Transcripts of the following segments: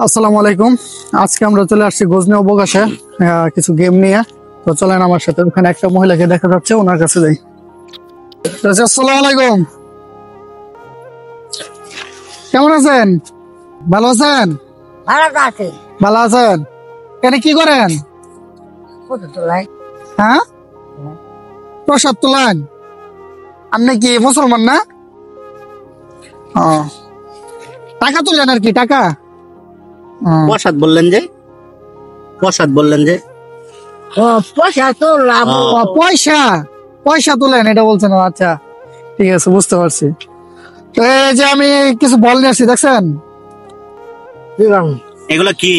আসসালামু আলাইকুম। আজকে আমরা চলে আসছি গজনি অবকাশে কিছু গেম নিয়ে। তো চলেন আমার সাথে, ওখানে একটা মহিলাকে দেখা যাচ্ছে, ওনার কাছে যাই। আসসালামু আলাইকুম, কেমন আছেন? ভালো আছেন? ভালো আছেন? এখানে কি করেন? হ্যাঁ, প্রসাদ তোলেন। আপনি কি মুসলমান না? ও, টাকা তুলেন আর কি, টাকা। প্রসাদ বললেন যে পয়সা পয়সা তুলেন এটা বলছেন। ও, আচ্ছা ঠিক আছে, বুঝতে পারছি। তো এই যে আমি কিছু বল নিয়ে আসছি, দেখছেন? এগুলো কি?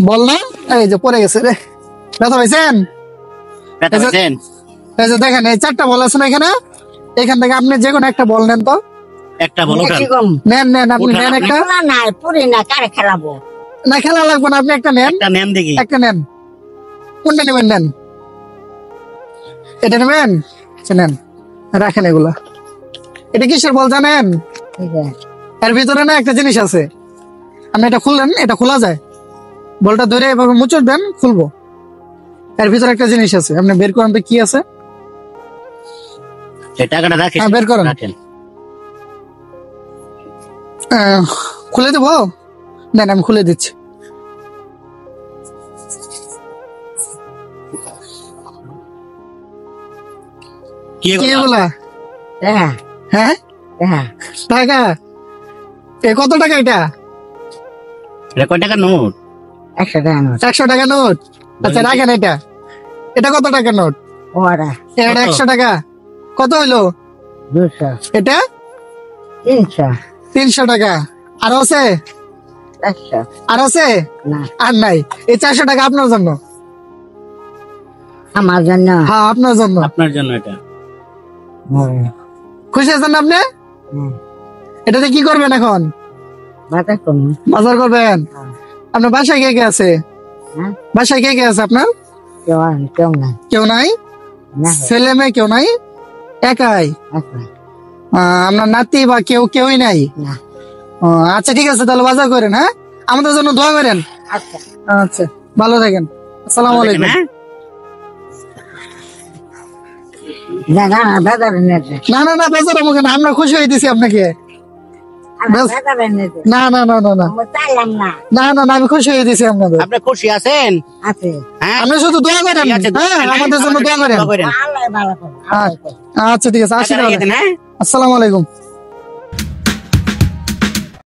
বল না, এই যে পড়ে গেছে রে, ব্যথা পাইছেন? ব্যথা পেয়েছেন? এই যে দেখেন, এই 4টা বল আছে না এখানে, এখান থেকে আপনি যে কোনো একটা বল নেন তো। একটা বল উঠান। নেন নেন, আপনি উঠান নেন আপনি। একটা। না, খেলা লাগবে না, আপনি একটা নেন। একটা নেন দেখি। একটা নেন, কোনটা নেবেন? নেন, এটা নেবেন। আচ্ছা, নেন, রাখেন এগুলা। এটা কিসের বল জানেন? এর ভিতরে না একটা জিনিস আছে, আপনি এটা খুললেন, এটা খোলা যায়। বলটা ধরে এভাবে মুচড় দেন, খুলবো। এর ভিতরে একটা জিনিস আছে, আপনি বের করেন তো কি আছে। এই টাকাটা রাখেন। হ্যাঁ, বের করেন। রাখেন। খুলে দেবো? দেন, আমি খুলে দিচ্ছি। কি কি এগুলো? এগুলা? হ্যাঁ, টাকা। কত টাকা এটা? এটা কয় টাকার নোট? 100 টাকা নোট। আচ্ছা, রাখেন এটা। এটা কত টাকা নোট? এটা 100 টাকা। কত হইলো এটা? 300 টাকা। আর আছে? আর আছে? আর নাই। এই 400 টাকা আপনার জন্য। আমার জন্য। হ্যাঁ, আপনার জন্য। আপনার জন্য এটা। খুশি আছেন আপনি? এটাতে কি করবেন এখন? বাজার করবেন? আপনার বাসায় কে কে আছে? বাসায় কে কে আছে আপনার? কেউ নাই? ছেলে মেয়ে কেউ নাই? একাই? আপনার নাতি বা কেউই নাই? ও, আচ্ছা ঠিক আছে, তাহলে বাজার করেন। হ্যাঁ, আমাদের জন্য দোয়া করেন। আচ্ছা, ভালো থাকেন। আসসালামু আলাইকুম। হ্যাঁ? না না না, বেচার মুখে না, আমরা খুশি হয়ে দিছি আপনাকে। না না না না না না না না, আমি খুশি হয়ে দিছি আপনাদের। আপনি খুশি আছেন? হ্যাঁ, আপনি শুধু দোয়া করেন। ঠিক আছে, হ্যাঁ, আমাদের জন্য দোয়া করেন। দোয়া করেন। আচ্ছা ঠিক আছে, আসি টাকা তাহলে। রেখে দেন, হ্যাঁ? আসসালামু আলাইকুম।